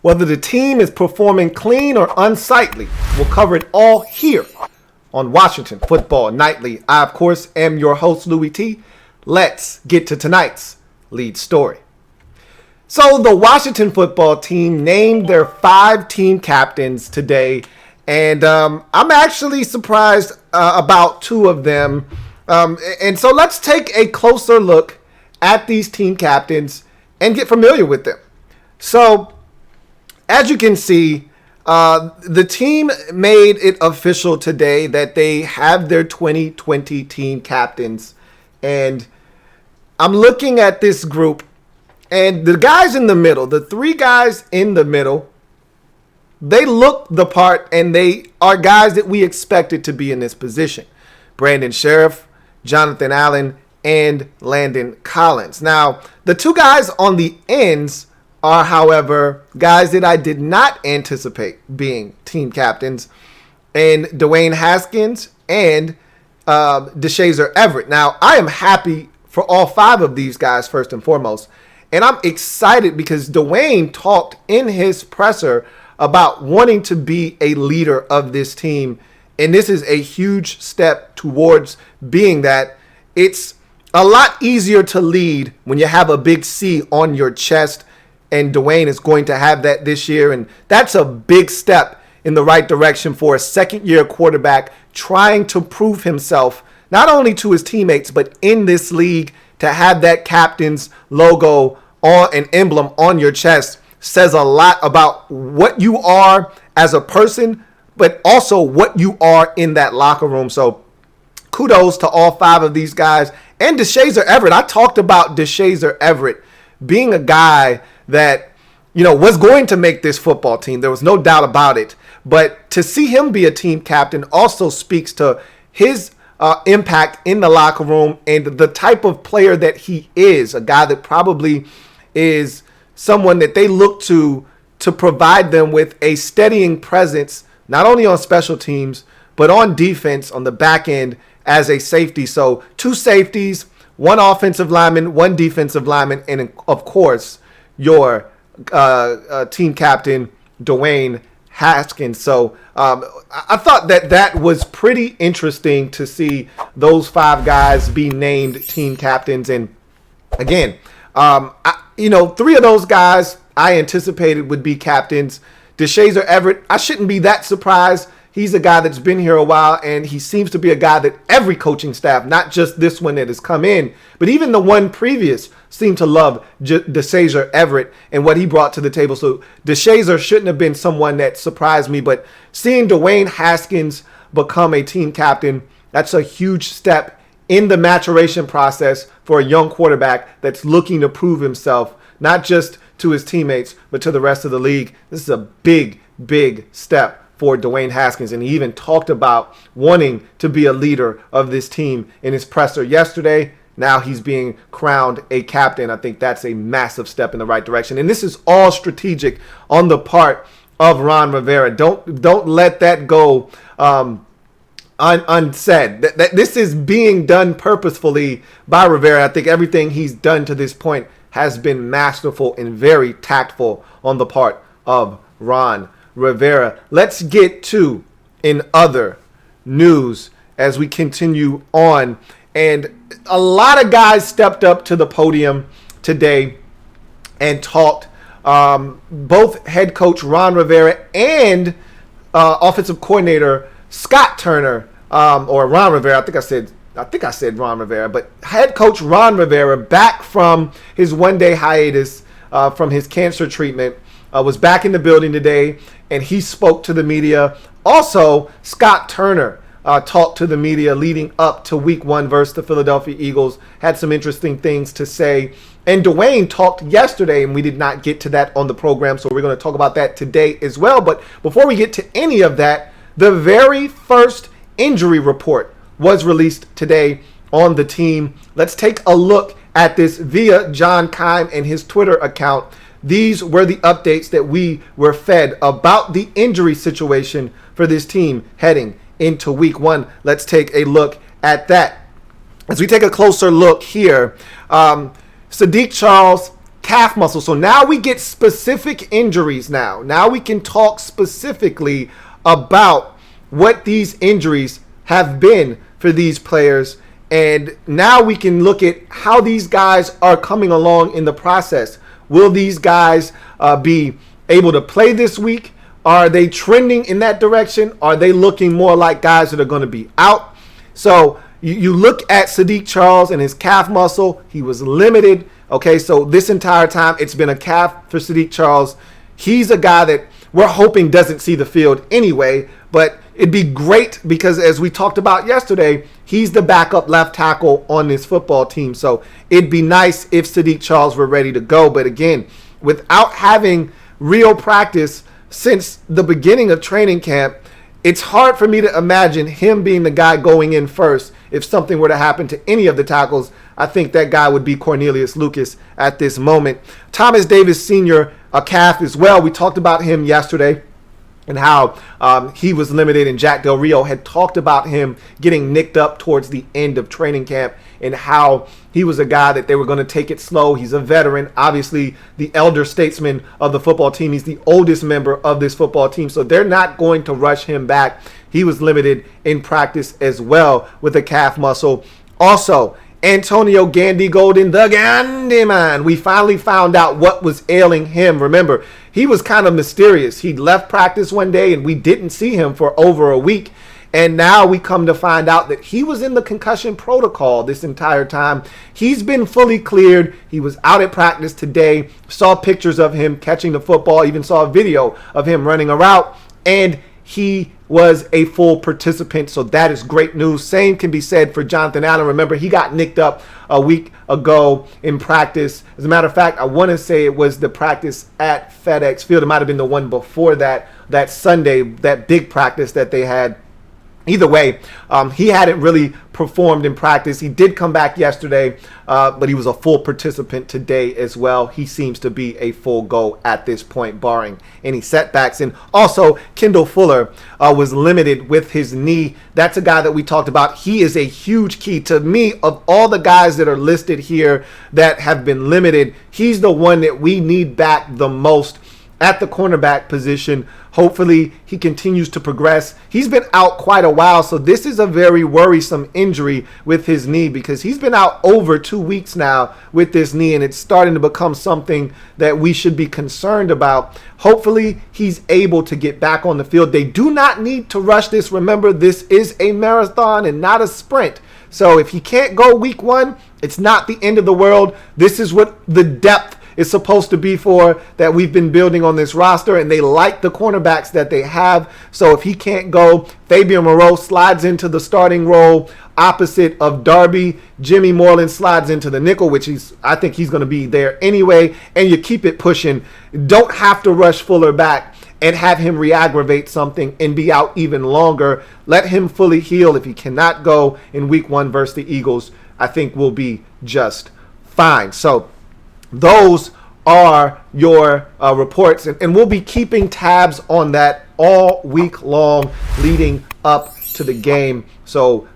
whether the team is performing clean or unsightly. We'll cover it all here on Washington Football Nightly. I, of course, am your host, Louie T. Let's get to tonight's lead story. So the Washington football team named their 5 team captains today, and I'm actually surprised about 2 of them. And so let's take a closer look at these team captains and get familiar with them. So as you can see, the team made it official today that they have their 2020 team captains. And I'm looking at this group, and the guys in the middle, the 3 guys in the middle, they look the part, and they are guys that we expected to be in this position. Brandon Sheriff, Jonathan Allen, and Landon Collins. Now, the 2 guys on the ends are, however, guys that I did not anticipate being team captains, and Dwayne Haskins and Deshazor Everett. Now, I am happy for all 5 of these guys, first and foremost, and I'm excited because Dwayne talked in his presser about wanting to be a leader of this team, and this is a huge step towards being that. It's a lot easier to lead when you have a big C on your chest, and Dwayne is going to have that this year, and that's a big step in the right direction for a second-year quarterback trying to prove himself not only to his teammates but in this league. To have that captain's logo on an emblem on your chest says a lot about what you are as a person, but also what you are in that locker room. So kudos to all 5 of these guys. And Deshazor Everett. I talked about Deshazor Everett being a guy that, was going to make this football team. There was no doubt about it. But to see him be a team captain also speaks to his impact in the locker room and the type of player that he is. A guy that probably is someone that they look to provide them with a steadying presence, not only on special teams, but on defense, on the back end as a safety. So 2 safeties, 1 offensive lineman, 1 defensive lineman, and of course, your team captain, Dwayne Haskins. So I thought that was pretty interesting to see those 5 guys be named team captains. And again, 3 of those guys I anticipated would be captains. Deshazor Everett, I shouldn't be that surprised. He's a guy that's been here a while, and he seems to be a guy that every coaching staff, not just this one that has come in, but even the one previous, seemed to love Deshazor Everett and what he brought to the table. So Deshazor shouldn't have been someone that surprised me, but seeing Dwayne Haskins become a team captain, that's a huge step in the maturation process for a young quarterback that's looking to prove himself, not just to his teammates, but to the rest of the league. This is a big, big step for Dwayne Haskins, and he even talked about wanting to be a leader of this team in his presser yesterday. Now he's being crowned a captain. I think that's a massive step in the right direction, and this is all strategic on the part of Ron Rivera. Don't let that go unsaid. That this is being done purposefully by Rivera. I think everything he's done to this point has been masterful and very tactful on the part of Ron Rivera. Let's get to in other news as we continue on. And a lot of guys stepped up to the podium today and talked. Both head coach Ron Rivera and offensive coordinator Scott Turner, or Ron Rivera. I think I said Ron Rivera, but head coach Ron Rivera, back from his 1-day hiatus from his cancer treatment, was back in the building today, and he spoke to the media. Also, Scott Turner talked to the media leading up to Week 1 versus the Philadelphia Eagles, had some interesting things to say. And Dwayne talked yesterday, and we did not get to that on the program, so we're going to talk about that today as well. But before we get to any of that, the very first injury report was released today on the team. Let's take a look at this via John Keim and his Twitter account. These were the updates that we were fed about the injury situation for this team heading into Week 1. Let's take a look at that. As we take a closer look here, Sadiq Charles, calf muscle. So now we get specific injuries now. Now we can talk specifically about what these injuries have been for these players. And now we can look at how these guys are coming along in the process. Will these guys be able to play this week? Are they trending in that direction? Are they looking more like guys that are going to be out? So you look at Saahdiq Charles and his calf muscle. He was limited. Okay, so this entire time it's been a calf for Saahdiq Charles. He's a guy that we're hoping doesn't see the field anyway, but it'd be great because, as we talked about yesterday, he's the backup left tackle on this football team. So it'd be nice if Saahdiq Charles were ready to go. But again, without having real practice since the beginning of training camp, it's hard for me to imagine him being the guy going in first. If something were to happen to any of the tackles, I think that guy would be Cornelius Lucas at this moment. Thomas Davis Sr., a calf as well. We talked about him yesterday and how he was limited, and Jack Del Rio had talked about him getting nicked up towards the end of training camp and how he was a guy that they were going to take it slow. He's a veteran, obviously the elder statesman of the football team. He's the oldest member of this football team, so they're not going to rush him back. He was limited in practice as well with a calf muscle. Also, Antonio Gandy Golden, the Gandy man. We finally found out what was ailing him. Remember, he was kind of mysterious. He left practice one day and we didn't see him for over a week. And now we come to find out that he was in the concussion protocol this entire time. He's been fully cleared. He was out at practice today. Saw pictures of him catching the football, even saw a video of him running a route. And he was a full participant, so that is great news. Same can be said for Jonathan Allen. Remember, he got nicked up a week ago in practice. As a matter of fact, I want to say it was the practice at FedEx Field. It might have been the one before that Sunday, that big practice that they had. Either way, he hadn't really performed in practice. He did come back yesterday, but he was a full participant today as well. He seems to be a full go at this point, barring any setbacks. And also, Kendall Fuller was limited with his knee. That's a guy that we talked about. He is a huge key to me. Of all the guys that are listed here that have been limited, he's the one that we need back the most at the cornerback position. Hopefully he continues to progress. He's been out quite a while, so this is a very worrisome injury with his knee because he's been out over 2 weeks now with this knee, and it's starting to become something that we should be concerned about. Hopefully he's able to get back on the field. They do not need to rush this. Remember, this is a marathon and not a sprint. So if he can't go week 1, it's not the end of the world. This is what the depth is supposed to be for that we've been building on this roster, and they like the cornerbacks that they have. So if he can't go, Fabian Moreau slides into the starting role opposite of Darby. Jimmy Moreland slides into the nickel, which I think he's going to be there anyway, and you keep it pushing. Don't have to rush Fuller back and have him re-aggravate something and be out even longer. Let him fully heal. If he cannot go in week 1 versus the Eagles, I think we'll be just fine. So those are your reports, and we'll be keeping tabs on that all week long leading up to the game. So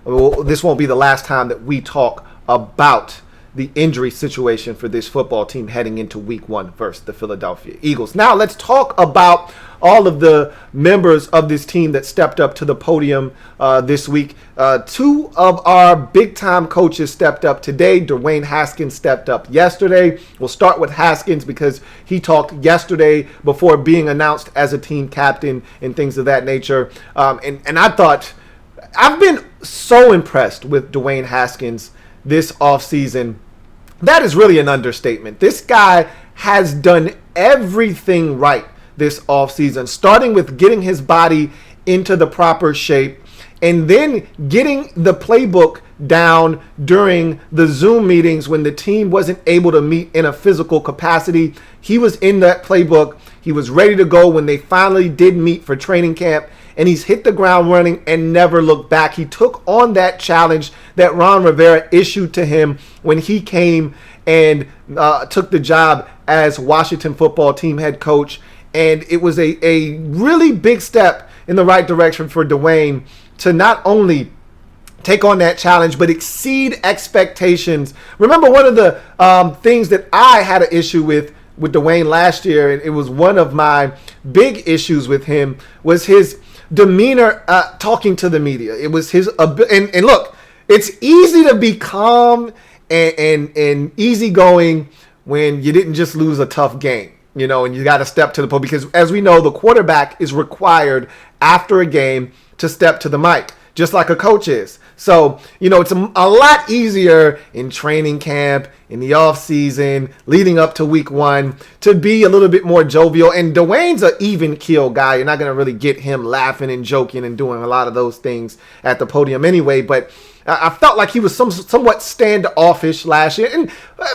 this won't be the last time that we talk about the injury situation for this football team heading into week 1 versus the Philadelphia Eagles. Now let's talk about all of the members of this team that stepped up to the podium this week. 2 of our big-time coaches stepped up today. Dwayne Haskins stepped up yesterday. We'll start with Haskins because he talked yesterday before being announced as a team captain and things of that nature. And I thought, I've been so impressed with Dwayne Haskins this offseason. That is really an understatement. This guy has done everything right this offseason, starting with getting his body into the proper shape and then getting the playbook down during the Zoom meetings when the team wasn't able to meet in a physical capacity. He was in that playbook. He was ready to go when they finally did meet for training camp, and he's hit the ground running and never looked back. He took on that challenge that Ron Rivera issued to him when he came and took the job as Washington football team head coach. And it was a really big step in the right direction for Dwayne to not only take on that challenge, but exceed expectations. Remember, one of the things that I had an issue with Dwayne last year, and it was one of my big issues with him, was his demeanor talking to the media. It was his and look, it's easy to be calm and easygoing when you didn't just lose a tough game, and you got to step to the podium, because as we know, the quarterback is required after a game to step to the mic, just like a coach is. So, it's a lot easier in training camp, in the off season, leading up to week 1, to be a little bit more jovial. And Dwayne's an even keel guy. You're not going to really get him laughing and joking and doing a lot of those things at the podium anyway. But I felt like he was somewhat standoffish last year. And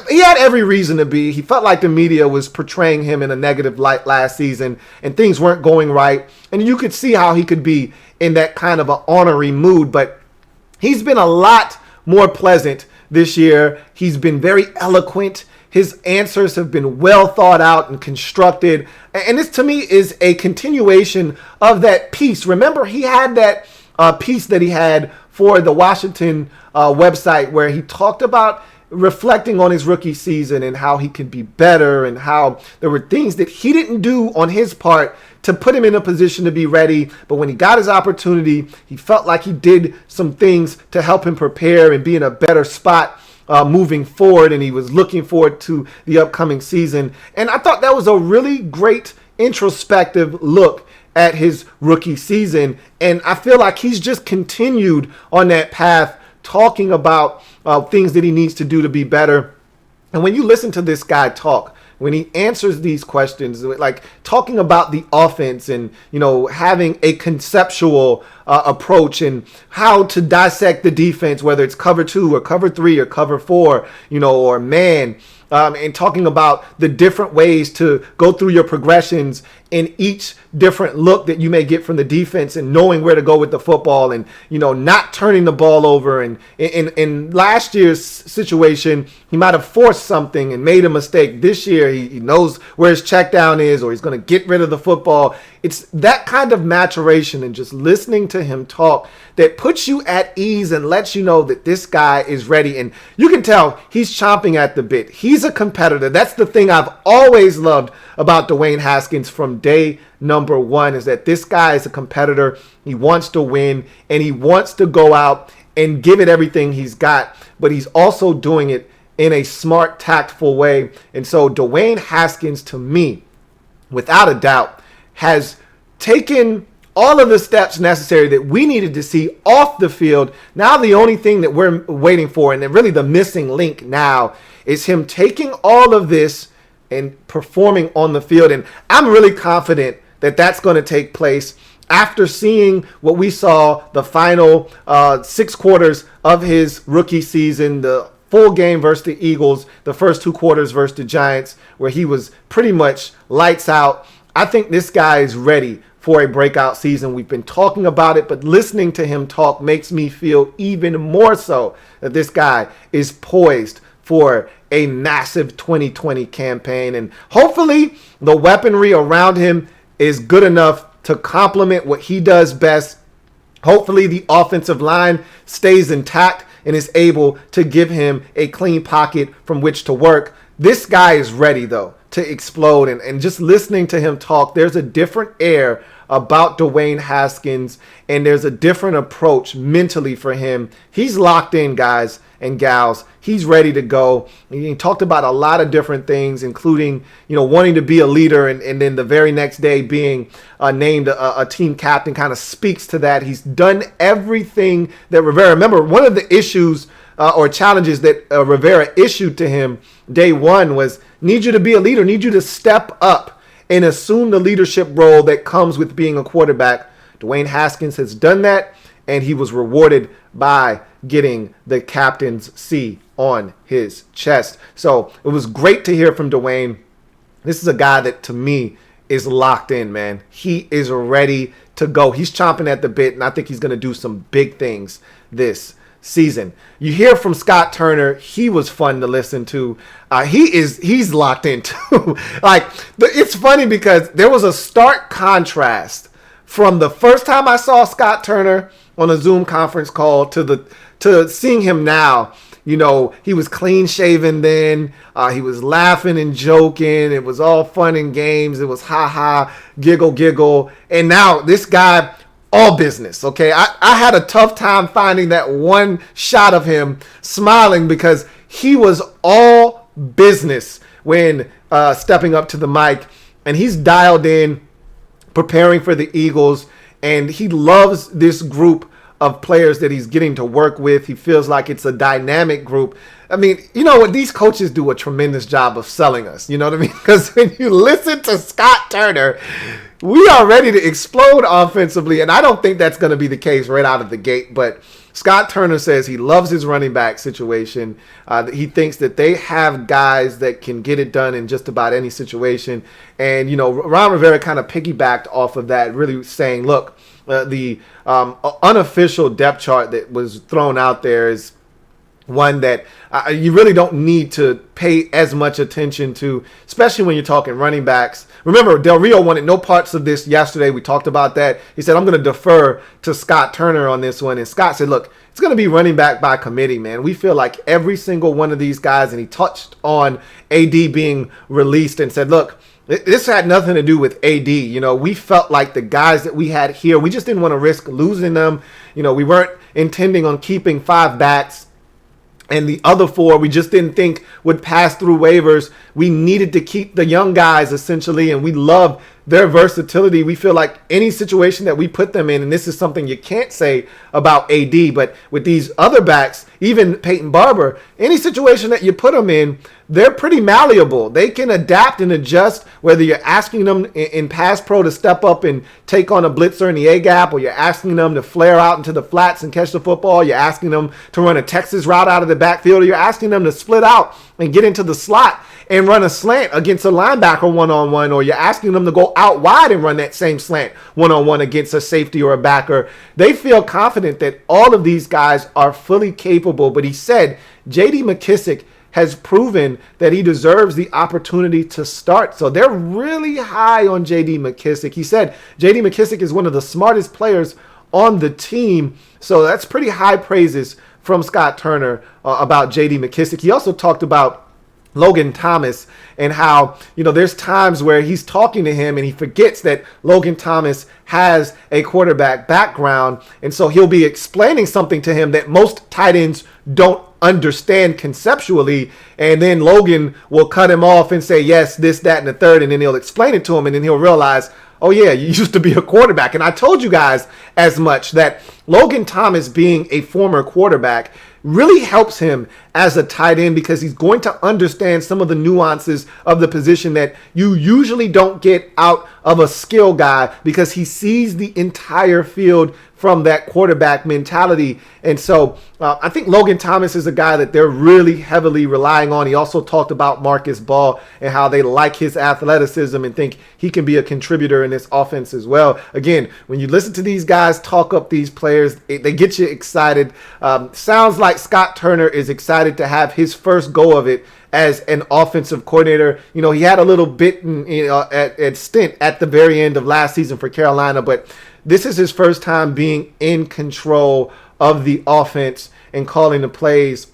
he had every reason to be. He felt like the media was portraying him in a negative light last season, and things weren't going right. And you could see how he could be in that kind of an ornery mood. But he's been a lot more pleasant this year. He's been very eloquent. His answers have been well thought out and constructed. And this, to me, is a continuation of that piece. Remember, he had that piece that he had for the Washington website, where he talked about reflecting on his rookie season and how he could be better, and how there were things that he didn't do on his part to put him in a position to be ready. But when he got his opportunity, he felt like he did some things to help him prepare and be in a better spot moving forward. And he was looking forward to the upcoming season. And I thought that was a really great introspective look at his rookie season. And I feel like he's just continued on that path, talking about things that he needs to do to be better. And when you listen to this guy talk, when he answers these questions, like talking about the offense and, having a conceptual approach and how to dissect the defense, whether it's cover 2 or cover 3 or cover 4, or man, and talking about the different ways to go through your progressions in each different look that you may get from the defense, and knowing where to go with the football, and not turning the ball over. And in last year's situation, he might have forced something and made a mistake. This year, he knows where his check down is, or he's going to get rid of the football. It's that kind of maturation and just listening to him talk that puts you at ease and lets you know that this guy is ready. And you can tell he's chomping at the bit. He's a competitor. That's the thing I've always loved about Dwayne Haskins from day number 1, is that this guy is a competitor. He wants to win, and he wants to go out and give it everything he's got, but he's also doing it in a smart, tactful way. And so Dwayne Haskins, to me, without a doubt, has taken all of the steps necessary that we needed to see off the field. Now the only thing that we're waiting for, and really the missing link now, is him taking all of this and performing on the field. And I'm really confident that that's going to take place after seeing what we saw the final 6 quarters of his rookie season, the full game versus the Eagles, the first 2 quarters versus the Giants, where he was pretty much lights out. I think this guy is ready for a breakout season. We've been talking about it, but listening to him talk makes me feel even more so that this guy is poised for a massive 2020 campaign. And hopefully the weaponry around him is good enough to complement what he does best. Hopefully the offensive line stays intact and is able to give him a clean pocket from which to work. This guy is ready, though, to explode. And just listening to him talk, there's a different air about Dwayne Haskins, and there's a different approach mentally for him. He's locked in, guys and gals. He's ready to go. He talked about a lot of different things, including, wanting to be a leader, and then the very next day being named a team captain kind of speaks to that. He's done everything that Rivera. Remember, one of the issues or challenges that Rivera issued to him day 1 was, need you to be a leader, need you to step up and assume the leadership role that comes with being a quarterback. Dwayne Haskins has done that, and he was rewarded by getting the captain's C on his chest. So it was great to hear from Dwayne. This is a guy that, to me, is locked in, man. He is ready to go. He's chomping at the bit, and I think he's going to do some big things this season. You hear from Scott Turner. He was fun to listen to. He's locked in too. It's funny because there was a stark contrast from the first time I saw Scott Turner on a Zoom conference call to seeing him now. He was clean shaven then. He was laughing and joking. It was all fun and games. It was ha ha, giggle, giggle. And now this guy, all business. Okay. I had a tough time finding that one shot of him smiling because he was all business when stepping up to the mic, and he's dialed in, preparing for the Eagles. And he loves this group of players that he's getting to work with. He feels like it's a dynamic group. I mean, what? These coaches do a tremendous job of selling us. You know what I mean? Because when you listen to Scott Turner, we are ready to explode offensively. And I don't think that's going to be the case right out of the gate. But Scott Turner says he loves his running back situation. He thinks that they have guys that can get it done in just about any situation. And, Ron Rivera kind of piggybacked off of that, really saying, look, the unofficial depth chart that was thrown out there is one that you really don't need to pay as much attention to, especially when you're talking running backs. Remember, Del Rio wanted no parts of this yesterday. We talked about that. He said, I'm going to defer to Scott Turner on this one. And Scott said, look, it's going to be running back by committee, man. We feel like every single one of these guys, and he touched on AD being released and said, look, this had nothing to do with AD. We felt like the guys that we had here, we just didn't want to risk losing them. We weren't intending on keeping 5 backs. And the other 4, we just didn't think would pass through waivers. We needed to keep the young guys, essentially, and we love their versatility. We feel like any situation that we put them in, and this is something you can't say about AD, but with these other backs, even Peyton Barber, any situation that you put them in, they're pretty malleable. They can adapt and adjust, whether you're asking them in pass pro to step up and take on a blitzer in the A-gap, or you're asking them to flare out into the flats and catch the football, you're asking them to run a Texas route out of the backfield, or you're asking them to split out and get into the slot and run a slant against a linebacker one-on-one, or you're asking them to go out wide and run that same slant one-on-one against a safety or a backer. They feel confident that all of these guys are fully capable. But he said J.D. McKissic has proven that he deserves the opportunity to start. So they're really high on J.D. McKissic. He said J.D. McKissic is one of the smartest players on the team. So that's pretty high praises from Scott Turner about J.D. McKissic. He also talked about Logan Thomas and how, there's times where he's talking to him and he forgets that Logan Thomas has a quarterback background. And so he'll be explaining something to him that most tight ends don't understand conceptually. And then Logan will cut him off and say, yes, this, that, and the third. And then he'll explain it to him. And then he'll realize, oh, yeah, you used to be a quarterback. And I told you guys as much that Logan Thomas being a former quarterback really helps him as a tight end because he's going to understand some of the nuances of the position that you usually don't get out of a skill guy because he sees the entire field from that quarterback mentality. And so I think Logan Thomas is a guy that they're really heavily relying on. He also talked about Marcus Ball and how they like his athleticism and think he can be a contributor in this offense as well. Again, when you listen to these guys talk up these players, they get you excited. Sounds like Scott Turner is excited to have his first go of it as an offensive coordinator. He had a little bit at stint at the very end of last season for Carolina, but this is his first time being in control of the offense and calling the plays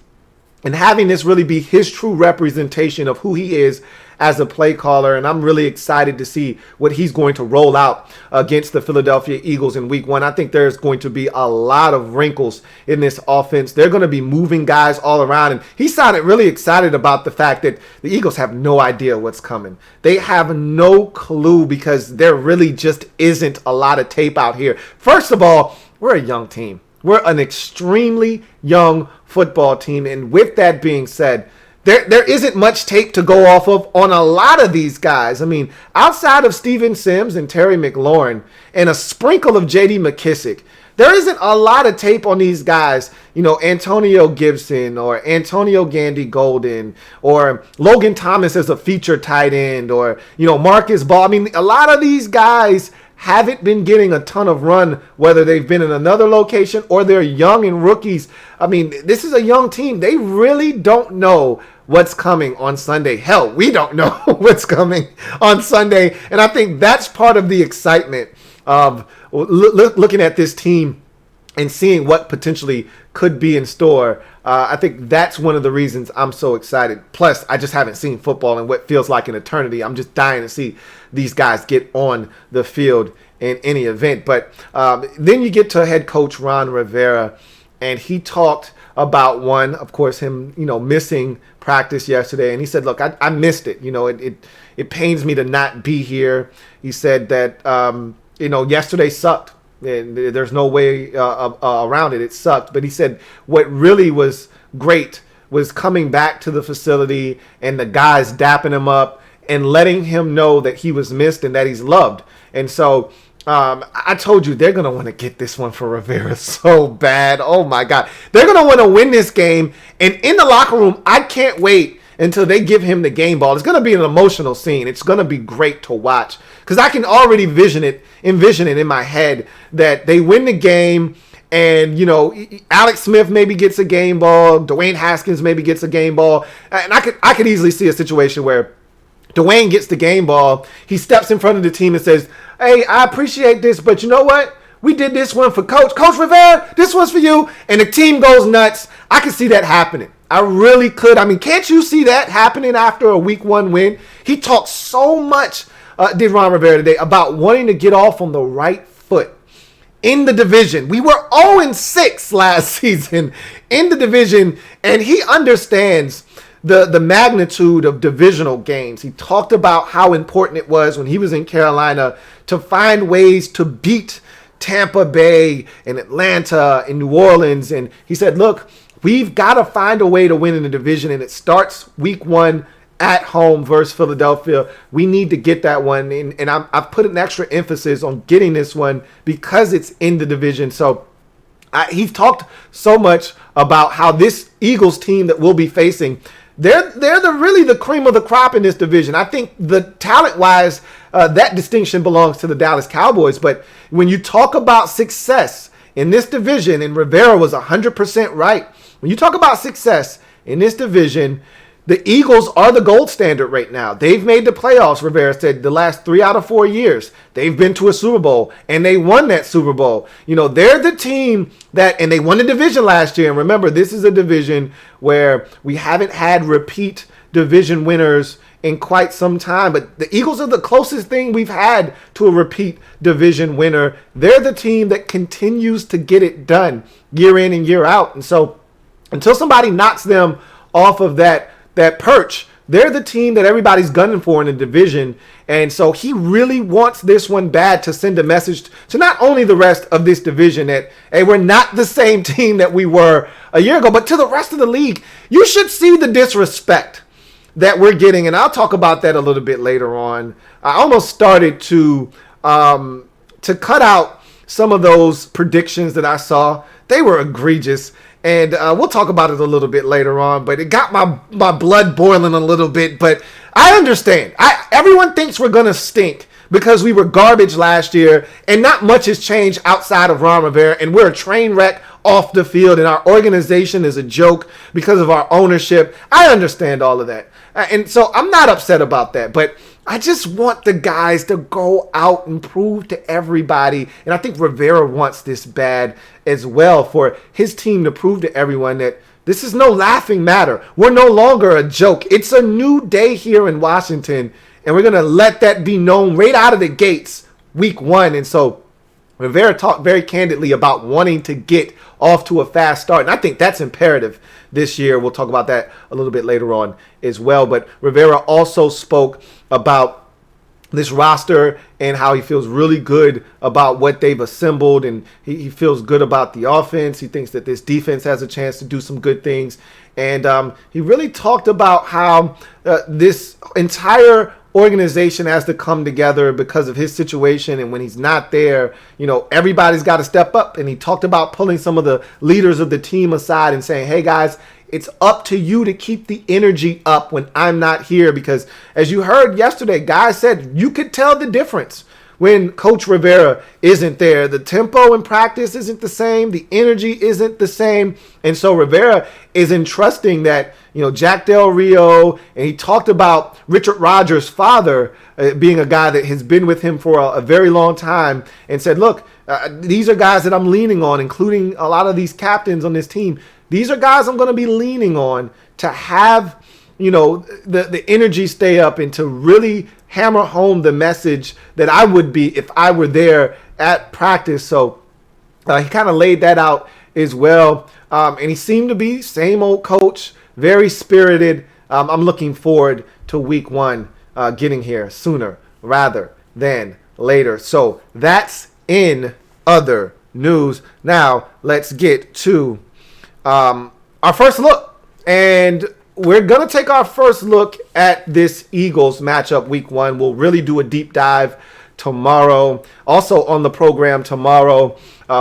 and having this really be his true representation of who he is as a play caller. And I'm really excited to see what he's going to roll out against the Philadelphia Eagles in week 1. I think there's going to be a lot of wrinkles in this offense. They're going to be moving guys all around. And he sounded really excited about the fact that the Eagles have no idea what's coming. They have no clue because there really just isn't a lot of tape out here. First of all, we're a young team. We're an extremely young football team. And with that being said, there isn't much tape to go off of on a lot of these guys. I mean, outside of Steven Sims and Terry McLaurin and a sprinkle of J.D. McKissic, there isn't a lot of tape on these guys. Antonio Gibson or Antonio Gandy Golden or Logan Thomas as a feature tight end or, Marcus Ball. I mean, a lot of these guys haven't been getting a ton of run, whether they've been in another location or they're young and rookies. I mean, this is a young team. They really don't know what's coming on Sunday. Hell, we don't know what's coming on Sunday. And I think that's part of the excitement of looking at this team and seeing what potentially could be in store. I think that's one of the reasons I'm so excited. Plus, I just haven't seen football in what feels like an eternity. I'm just dying to see these guys get on the field in any event. But then you get to head coach Ron Rivera, and he talked about of course, him, missing practice yesterday. And he said, look, I missed it. It pains me to not be here. He said that, yesterday sucked. And there's no way around it. It sucked. But he said what really was great was coming back to the facility and the guys dapping him up and letting him know that he was missed and that he's loved. And so I told you they're going to want to get this one for Rivera so bad. Oh, my God. They're going to want to win this game. And in the locker room, I can't wait until they give him the game ball. It's going to be an emotional scene. It's going to be great to watch because I can already envision it in my head that they win the game and, Alex Smith maybe gets a game ball. Dwayne Haskins maybe gets a game ball. And I could easily see a situation where Dwayne gets the game ball. He steps in front of the team and says, hey, I appreciate this, but you know what? We did this one for Coach Rivera. This one's for you. And the team goes nuts. I can see that happening. I really could. I mean, can't you see that happening after a week 1 win? He talked so much, did Ron Rivera today, about wanting to get off on the right foot in the division. We were 0-6 last season in the division, and he understands the magnitude of divisional games. He talked about how important it was when he was in Carolina to find ways to beat Tampa Bay and Atlanta and New Orleans. And he said, look, we've got to find a way to win in the division, and it starts week 1 at home versus Philadelphia. We need to get that one, and I've put an extra emphasis on getting this one because it's in the division. So he's talked so much about how this Eagles team that we'll be facing, they're really the cream of the crop in this division. I think the talent-wise, that distinction belongs to the Dallas Cowboys. But when you talk about success in this division, and Rivera was 100% right, when you talk about success in this division, the Eagles are the gold standard right now. They've made the playoffs, Rivera said, the last 3 out of 4 years. They've been to a Super Bowl, and they won that Super Bowl. They're the team and they won the division last year. And remember, this is a division where we haven't had repeat division winners in quite some time. But the Eagles are the closest thing we've had to a repeat division winner. They're the team that continues to get it done year in and year out. And so until somebody knocks them off of that perch, they're the team that everybody's gunning for in the division. And so he really wants this one bad to send a message to not only the rest of this division that, hey, we're not the same team that we were a year ago, but to the rest of the league. You should see the disrespect that we're getting, and I'll talk about that a little bit later on. I almost started to cut out some of those predictions that I saw. They were egregious. And we'll talk about it a little bit later on, but it got my blood boiling a little bit. But I understand. Everyone thinks we're going to stink because we were garbage last year, and not much has changed outside of Ron Rivera, and we're a train wreck off the field, and our organization is a joke because of our ownership. I understand all of that. And so I'm not upset about that, but I just want the guys to go out and prove to everybody, and I think Rivera wants this bad as well, for his team to prove to everyone that this is no laughing matter. We're no longer a joke. It's a new day here in Washington, and we're going to let that be known right out of the gates week 1. And so Rivera talked very candidly about wanting to get off to a fast start, and I think that's imperative this year. We'll talk about that a little bit later on as well. But Rivera also spoke about this roster and how he feels really good about what they've assembled, and he feels good about the offense. He thinks that this defense has a chance to do some good things. And he really talked about how this entire organization has to come together because of his situation, and when he's not there, everybody's got to step up. And he talked about pulling some of the leaders of the team aside and saying, hey guys, it's up to you to keep the energy up when I'm not here, because as you heard yesterday, guys said you could tell the difference when Coach Rivera isn't there. The tempo in practice isn't the same. The energy isn't the same. And so Rivera is entrusting that, Jack Del Rio, and he talked about Richard Rodgers' father being a guy that has been with him for a very long time, and said, look, these are guys that I'm leaning on, including a lot of these captains on this team. These are guys I'm going to be leaning on to have, the energy stay up and to really hammer home the message that I would be if I were there at practice. So he kind of laid that out as well. And he seemed to be same old coach, very spirited. I'm looking forward to week 1 getting here sooner rather than later. So that's in other news. Now let's get to our first look. And we're going to take our first look at this Eagles matchup week 1. We'll really do a deep dive tomorrow. Also on the program tomorrow,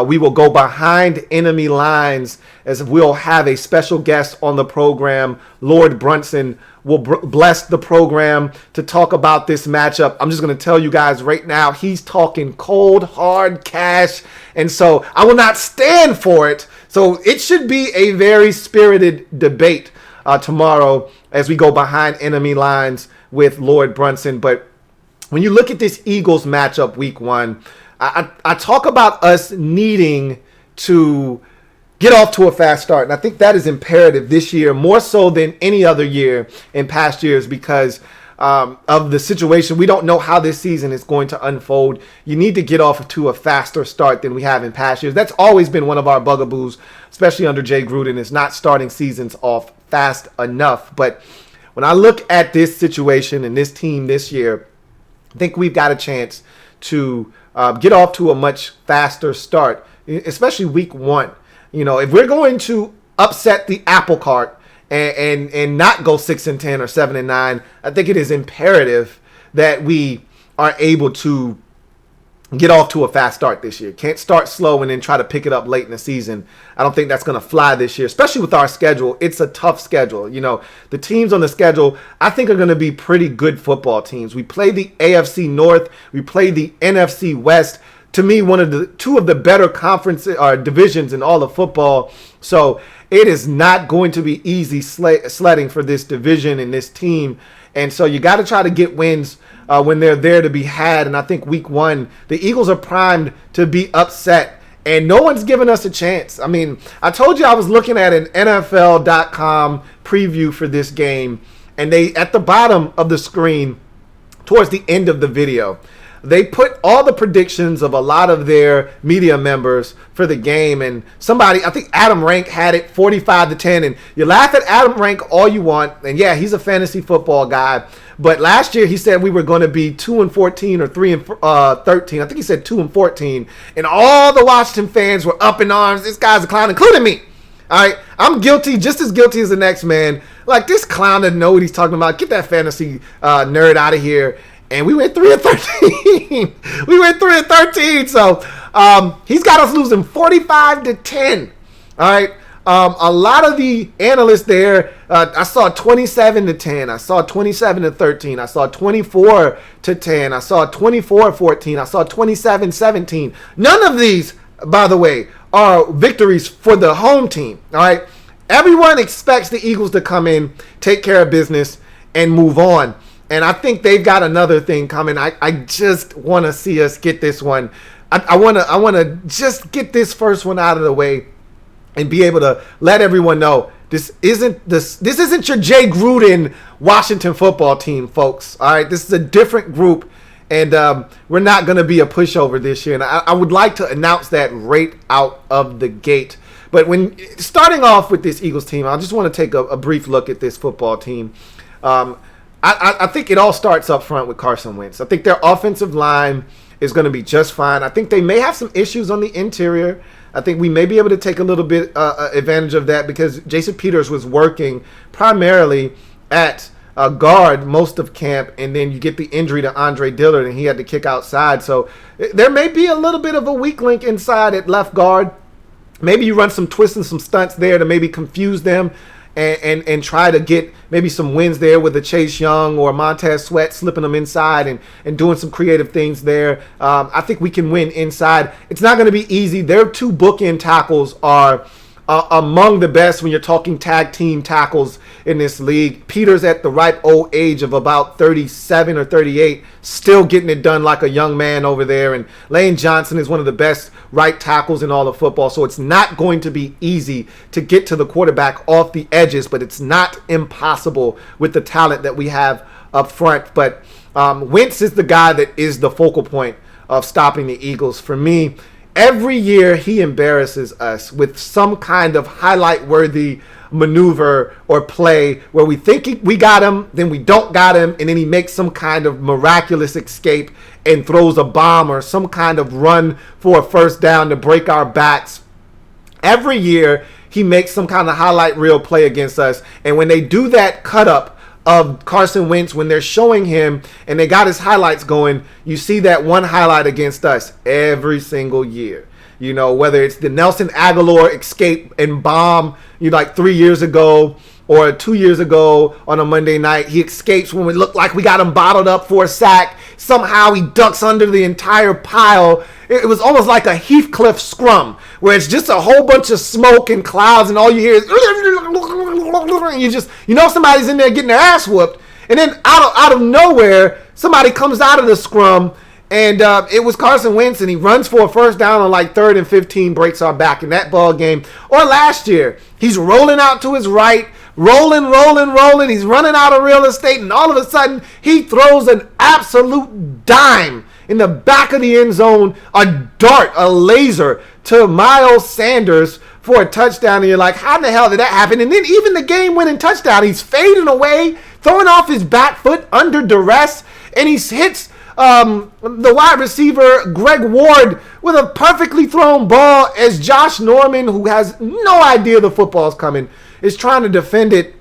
we will go behind enemy lines, as we'll have a special guest on the program. Lord Brunson will bless the program to talk about this matchup. I'm just going to tell you guys right now, he's talking cold, hard cash. And so I will not stand for it. So it should be a very spirited debate tomorrow as we go behind enemy lines with Lord Brunson. But when you look at this Eagles matchup week 1, I talk about us needing to get off to a fast start. And I think that is imperative this year, more so than any other year in past years, because of the situation. We don't know how this season is going to unfold. You need to get off to a faster start than we have in past years. That's always been one of our bugaboos, especially under Jay Gruden, is not starting seasons off fast enough. But when I look at this situation and this team this year, I think we've got a chance to get off to a much faster start, especially week 1. If we're going to upset the apple cart and not go 6-10 or 7-9, I think it is imperative that we are able to get off to a fast start this year. Can't start slow and then try to pick it up late in the season. I don't think that's going to fly this year, especially with our schedule. It's a tough schedule. The teams on the schedule, I think, are going to be pretty good football teams. We play the AFC North. We play the NFC West. To me, two of the better conference or divisions in all of football. So it is not going to be easy sledding for this division and this team. And so you got to try to get wins when they're there to be had. And I think week 1, the Eagles are primed to be upset. And no one's giving us a chance. I mean, I told you I was looking at an NFL.com preview for this game. And they, at the bottom of the screen, towards the end of the video, they put all the predictions of a lot of their media members for the game. And somebody, I think Adam Rank, had it 45-10. And you laugh at Adam Rank all you want. And yeah, he's a fantasy football guy. But last year he said we were going to be 2-14 or 3-13. I think he said 2-14. And all the Washington fans were up in arms. This guy's a clown, including me. All right, I'm guilty, just as guilty as the next man. Like, this clown doesn't know what he's talking about. Get that fantasy nerd out of here. And we went 3-13. We went 3-13. So he's got us losing 45-10. All right. A lot of the analysts there, I saw 27-10. I saw 27-13. I saw 24-10. I saw 24-14. I saw 27-17. None of these, by the way, are victories for the home team. All right. Everyone expects the Eagles to come in, take care of business, and move on. And I think they've got another thing coming. I just want to see us get this one. I want to just get this first one out of the way and be able to let everyone know this isn't your Jay Gruden Washington football team, folks. All right, this is a different group, and we're not going to be a pushover this year. And I would like to announce that right out of the gate. But when starting off with this Eagles team, I just want to take a brief look at this football team. I think it all starts up front with Carson Wentz. I think their offensive line is going to be just fine. I think they may have some issues on the interior. I think we may be able to take a little bit advantage of that because Jason Peters was working primarily at guard most of camp, and then you get the injury to Andre Dillard, and he had to kick outside. So there may be a little bit of a weak link inside at left guard. Maybe you run some twists and some stunts there to maybe confuse them. and try to get maybe some wins there with the Chase Young or Montez Sweat slipping them inside and doing some creative things there. I think we can win inside. It's not going to be easy. Their two bookend tackles are among the best when you're talking tag team tackles in this league. Peter's at the ripe old age of about 37 or 38, still getting it done like a young man over there. And Lane Johnson is one of the best right tackles in all of football. So it's not going to be easy to get to the quarterback off the edges, but it's not impossible with the talent that we have up front. But Wentz is the guy that is the focal point of stopping the Eagles. For me, every year he embarrasses us with some kind of highlight-worthy maneuver or play where we think we got him, then we don't got him, and then he makes some kind of miraculous escape and throws a bomb or some kind of run for a first down to break our backs. Every year he makes some kind of highlight reel play against us, and when they do that cut up of Carson Wentz, when they're showing him and they got his highlights going, you see that one highlight against us every single year. You know, whether it's the Nelson Aguilar escape and bomb, like 3 years ago or 2 years ago on a Monday night. He escapes when we look like we got him bottled up for a sack. Somehow he ducks under the entire pile. It was almost like a Heathcliff scrum where it's just a whole bunch of smoke and clouds and all you hear is and you know somebody's in there getting their ass whooped. And then out of nowhere, somebody comes out of the scrum. And it was Carson Wentz, and he runs for a first down on like 3rd and 15, breaks our back in that ball game. Or last year, he's rolling out to his right, rolling. He's running out of real estate, and all of a sudden, he throws an absolute dime in the back of the end zone, a dart, a laser to Miles Sanders for a touchdown. And you're like, how the hell did that happen? And then even the game-winning touchdown, he's fading away, throwing off his back foot under duress, and he hits the wide receiver Greg Ward with a perfectly thrown ball as Josh Norman, who has no idea the football's coming, is trying to defend it.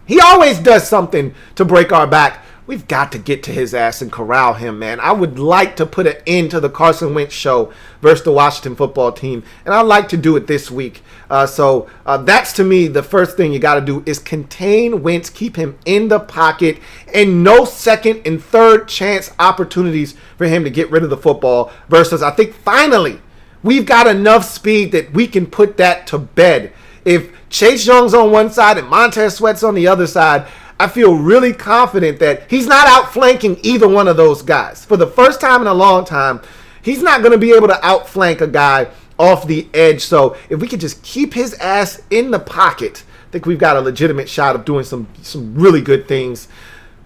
He always does something to break our back. We've got to get to his ass and corral him, man. I would like to put an end to the Carson Wentz show versus the Washington football team, and I'd like to do it this week. So that's, to me, the first thing you got to do is contain Wentz, keep him in the pocket, and no second and third chance opportunities for him to get rid of the football versus, I think, finally, we've got enough speed that we can put that to bed. If Chase Young's on one side and Montez Sweat's on the other side, I feel really confident that he's not outflanking either one of those guys. For the first time in a long time, he's not going to be able to outflank a guy off the edge. So if we could just keep his ass in the pocket, I think we've got a legitimate shot of doing some really good things.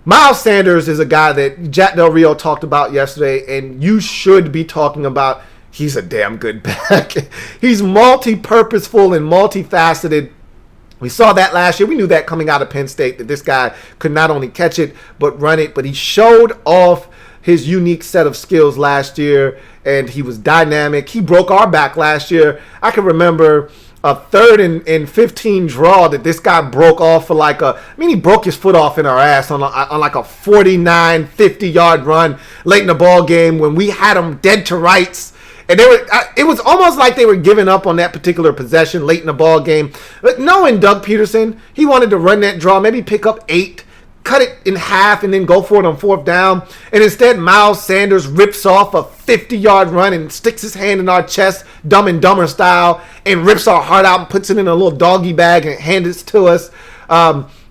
Miles Sanders is a guy that Jack Del Rio talked about yesterday, and you should be talking about. He's a damn good back. He's multi-purposeful and multifaceted. We saw that last year. We knew that coming out of Penn State, that this guy could not only catch it, but run it. But he showed off his unique set of skills last year, and he was dynamic. He broke our back last year. I can remember a 3rd and 15 draw that this guy broke off for he broke his foot off in our ass on like a 49, 50-yard run late in the ball game when we had him dead to rights. And it was almost like they were giving up on that particular possession late in the ball game. But knowing Doug Peterson, he wanted to run that draw, maybe pick up 8, cut it in half, and then go for it on 4th down. And instead, Miles Sanders rips off a 50-yard run and sticks his hand in our chest, Dumb and Dumber style, and rips our heart out and puts it in a little doggy bag and hands it to us.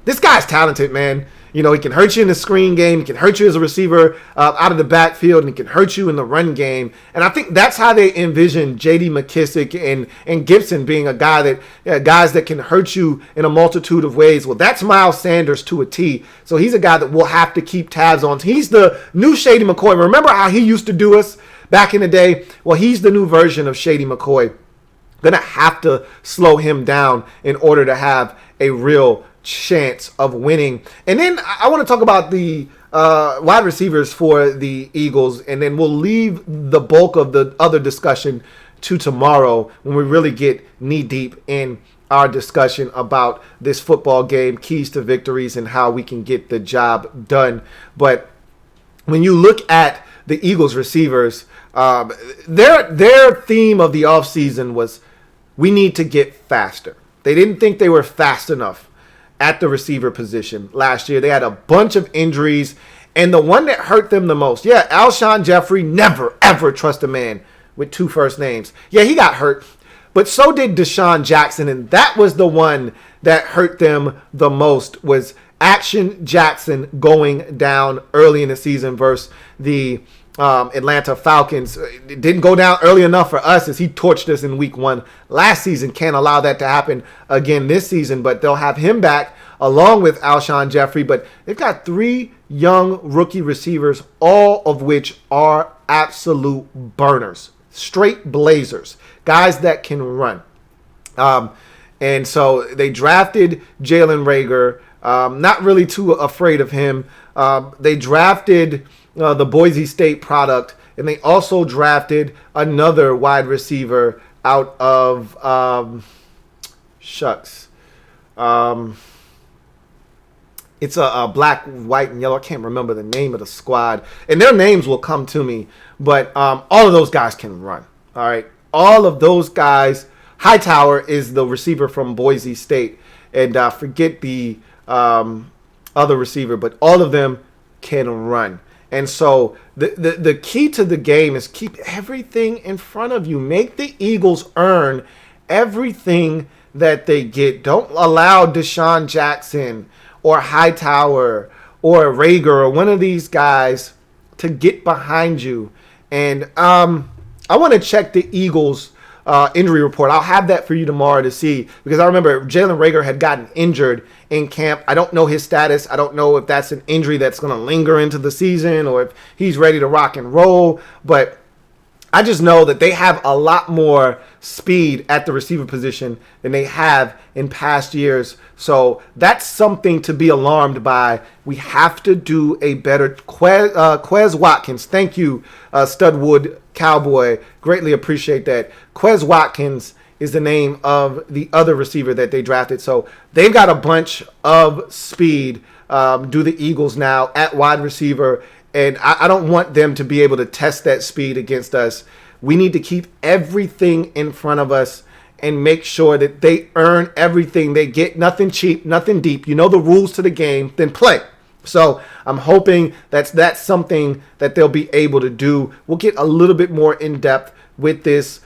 This guy's talented, man. You know, he can hurt you in the screen game. He can hurt you as a receiver out of the backfield, and he can hurt you in the run game. And I think that's how they envision J.D. McKissick and Gibson being a guy that guys that can hurt you in a multitude of ways. Well, that's Miles Sanders to a T. So he's a guy that we'll have to keep tabs on. He's the new Shady McCoy. Remember how he used to do us back in the day? Well, he's the new version of Shady McCoy. Gonna have to slow him down in order to have a real chance of winning. And then I want to talk about the wide receivers for the Eagles, and then we'll leave the bulk of the other discussion to tomorrow when we really get knee deep in our discussion about this football game, keys to victories, and how we can get the job done. But when you look at the Eagles receivers, their theme of the offseason was we need to get faster. They didn't think they were fast enough. at the receiver position last year. They had a bunch of injuries, and the one that hurt them the most, Alshon Jeffrey, never, ever trust a man with 2 first names. Yeah, he got hurt, but so did Deshaun Jackson, and that was the one that hurt them the most, was Action Jackson going down early in the season versus the Atlanta Falcons. It didn't go down early enough for us as he torched us in week 1 last season. Can't allow that to happen again this season, but they'll have him back along with Alshon Jeffrey. But they've got 3 young rookie receivers, all of which are absolute burners, straight blazers, guys that can run. And so they drafted Jalen Reagor. Not really too afraid of him. They drafted the Boise State product, and they also drafted another wide receiver out of it's a black, white, and yellow. I can't remember the name of the squad, and their names will come to me. But all of those guys can run. All right, all of those guys. Hightower is the receiver from Boise State, and forget the other receiver, but all of them can run. And so the key to the game is keep everything in front of you. Make the Eagles earn everything that they get. Don't allow Deshaun Jackson or Hightower or Reagor or one of these guys to get behind you. And I want to check the Eagles injury report. I'll have that for you tomorrow to see, because I remember Jalen Reagor had gotten injured in camp. I don't know his status. I don't know if that's an injury that's going to linger into the season or if he's ready to rock and roll. But I just know that they have a lot more speed at the receiver position than they have in past years. So that's something to be alarmed by. We have to do a better. Quez Watkins, thank you, Studwood Cowboy. Greatly appreciate that. Quez Watkins is the name of the other receiver that they drafted. So they've got a bunch of speed, do the Eagles now, at wide receiver. And I don't want them to be able to test that speed against us. We need to keep everything in front of us and make sure that they earn everything they get. Nothing cheap, nothing deep. You know the rules to the game, then play. So I'm hoping that's something that they'll be able to do. We'll get a little bit more in depth with this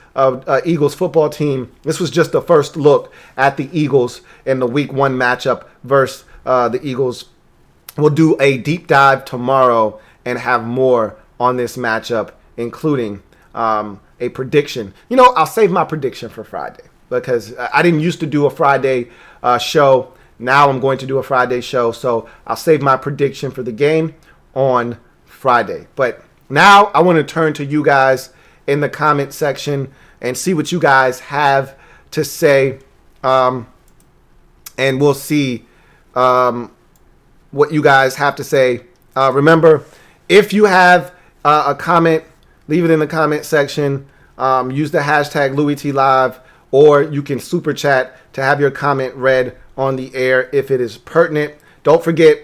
Eagles football team. This was just the first look at the Eagles in the week 1 matchup versus the Eagles. We'll do a deep dive tomorrow and have more on this matchup, including a prediction. You know, I'll save my prediction for Friday because I didn't used to do a Friday show. Now I'm going to do a Friday show, so I'll save my prediction for the game on Friday. But now I want to turn to you guys in the comment section and see what you guys have to say, and we'll see what you guys have to say. Remember, if you have a comment, leave it in the comment section. Use the hashtag LouieTLive, or you can super chat to have your comment read on the air if it is pertinent. Don't forget,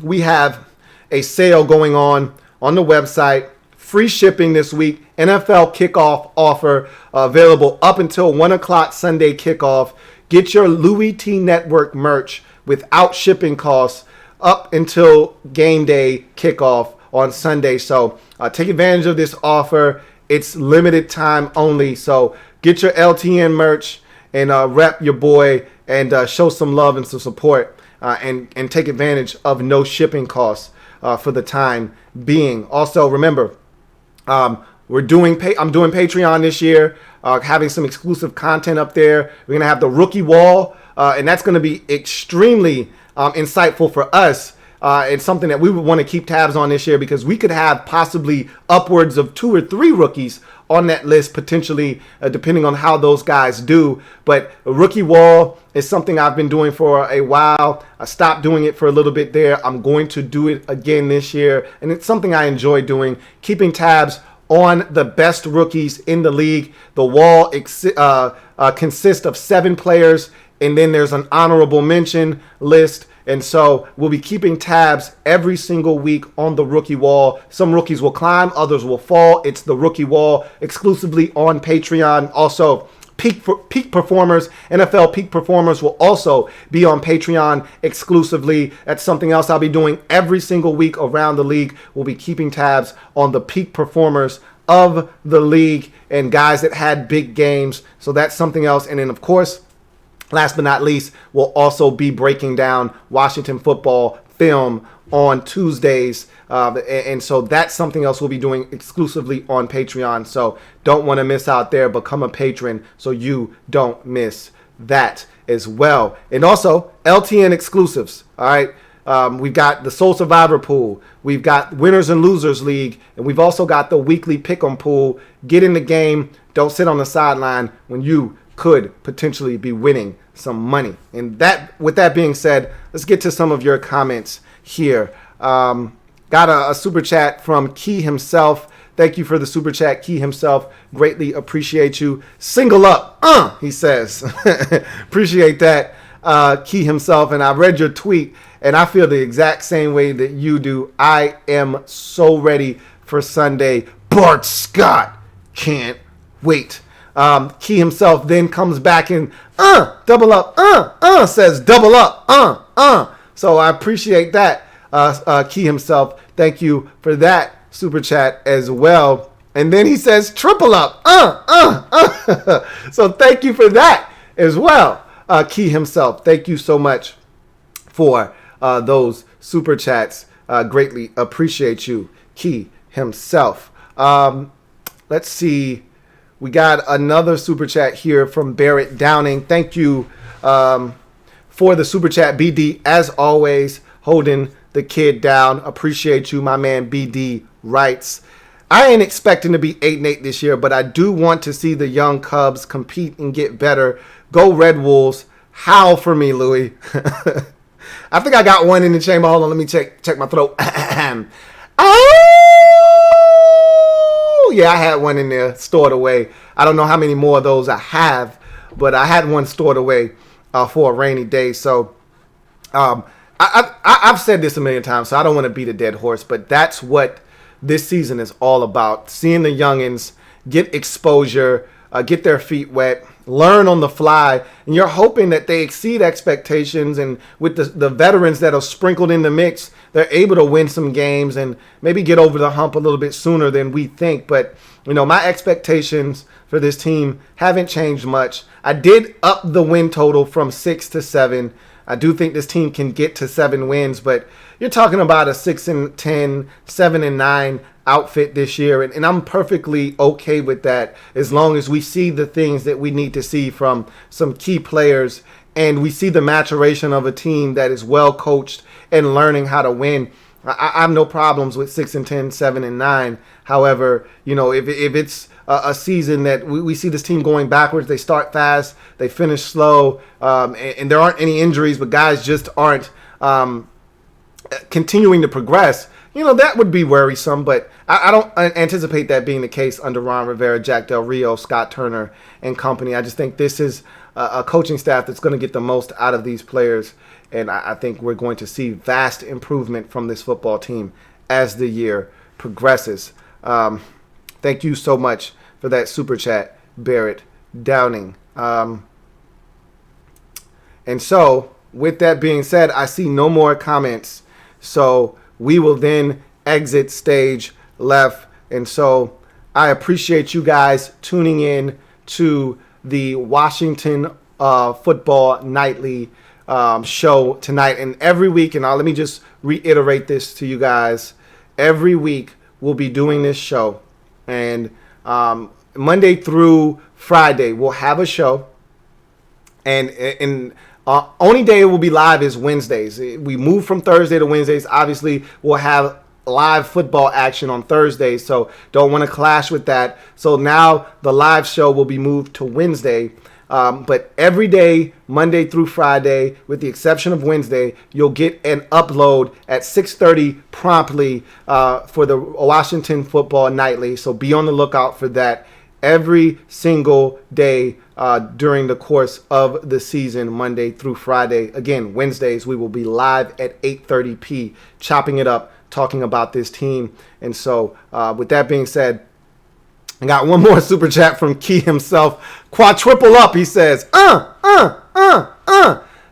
we have a sale going on the website. Free shipping this week. NFL kickoff offer available up until 1 o'clock Sunday kickoff. Get your LouieTeeNetwork merch without shipping costs up until game day kickoff on Sunday. So take advantage of this offer. It's limited time only. So get your LTN merch and rep your boy and show some love and some support and take advantage of no shipping costs for the time being. Also, remember, I'm doing Patreon this year, having some exclusive content up there. We're going to have the rookie wall, and that's going to be extremely insightful for us. It's something that we would want to keep tabs on this year because we could have possibly upwards of 2 or 3 rookies on that list potentially, depending on how those guys do. But a rookie wall is something I've been doing for a while. I stopped doing it for a little bit there. I'm going to do it again this year, and it's something I enjoy doing, keeping tabs on the best rookies in the league. The wall consists of 7 players, and then there's an honorable mention list. And so we'll be keeping tabs every single week on the rookie wall. Some rookies will climb, others will fall. It's the rookie wall exclusively on Patreon. Also, peak performers, NFL peak performers, will also be on Patreon exclusively. That's something else I'll be doing every single week around the league. We'll be keeping tabs on the peak performers of the league and guys that had big games. So that's something else. And then, of course, last but not least, we'll also be breaking down Washington football film on Tuesdays. And so that's something else we'll be doing exclusively on Patreon. So don't want to miss out there. Become a patron so you don't miss that as well. And also LTN exclusives. All right. We've got the Soul Survivor pool. We've got Winners and Losers League. And we've also got the weekly Pick'em pool. Get in the game. Don't sit on the sideline when you could potentially be winning some money. And that, with that being said, let's get to some of your comments here. Got a super chat from Key himself. Thank you for the super chat, Key himself. Greatly appreciate you. Single up, he says. Appreciate that, Key himself. And I read your tweet, and I feel the exact same way that you do. I am so ready for Sunday. Bart Scott can't wait. Key himself then comes back and double up, says double up, So I appreciate that, Key himself. Thank you for that super chat as well. And then he says triple up, So thank you for that as well, Key himself. Thank you so much for those super chats. Greatly appreciate you, Key himself. Let's see. We got another super chat here from Barrett Downing. Thank you for the super chat, BD. As always, holding the kid down. Appreciate you, my man BD writes. I ain't expecting to be 8-8 this year, but I do want to see the young Cubs compete and get better. Go Red Wolves. Howl for me, Louie. I think I got one in the chamber. Hold on, let me check my throat. Yeah, I had one in there stored away. I don't know how many more of those I have, but I had one stored away for a rainy day. So I've said this a million times, so I don't want to beat a dead horse, but that's what this season is all about. Seeing the youngins get exposure, get their feet wet, learn on the fly, and you're hoping that they exceed expectations, and with the veterans that are sprinkled in the mix, they're able to win some games and maybe get over the hump a little bit sooner than we think. But, you know, my expectations for this team haven't changed much. I did up the win total from 6 to 7. I do think this team can get to 7 wins, but you're talking about a 6-10, 7-9 outfit this year, and I'm perfectly okay with that as long as we see the things that we need to see from some key players, and we see the maturation of a team that is well coached and learning how to win. I have no problems with 6-10, 7-9. However, you know, if it's a season that we see this team going backwards, they start fast, they finish slow, and there aren't any injuries, but guys just aren't continuing to progress, you know, that would be worrisome. But I don't anticipate that being the case under Ron Rivera, Jack Del Rio, Scott Turner, and company. I just think this is a coaching staff that's going to get the most out of these players, and I think we're going to see vast improvement from this football team as the year progresses. Thank you so much for that super chat, Barrett Downing. And so, with that being said, I see no more comments. So we will then exit stage left. And so I appreciate you guys tuning in to the Washington Football Nightly show tonight and every week. And let me just reiterate this to you guys. Every week we'll be doing this show. And Monday through Friday we'll have a show. And only day it will be live is Wednesdays. We move from Thursday to Wednesdays. Obviously, we'll have live football action on Thursdays, so don't want to clash with that. So now the live show will be moved to Wednesday. But every day, Monday through Friday, with the exception of Wednesday, you'll get an upload at 6:30 promptly for the Washington Football Nightly. So be on the lookout for that every single day during the course of the season, Monday through Friday. Again, Wednesdays, we will be live at 8:30 p, chopping it up, talking about this team. And so with that being said, I got one more super chat from Key himself. Quadruple up, he says.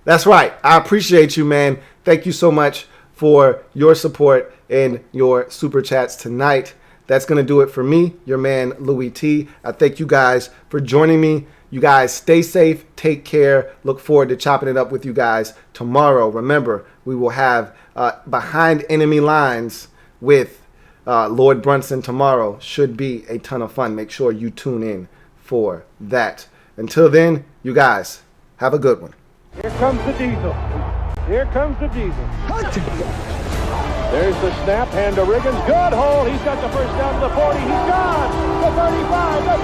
That's right. I appreciate you, man. Thank you so much for your support and your super chats tonight. That's going to do it for me, your man, Louie T. I thank you guys for joining me. You guys stay safe, take care. Look forward to chopping it up with you guys tomorrow. Remember, we will have Behind Enemy Lines with Lord Brunson tomorrow. Should be a ton of fun. Make sure you tune in for that. Until then, you guys, have a good one. Here comes the diesel. Here comes the diesel. There's the snap, hand to Riggins. Good hold. He's got the first down to the 40. He's gone. The 35, the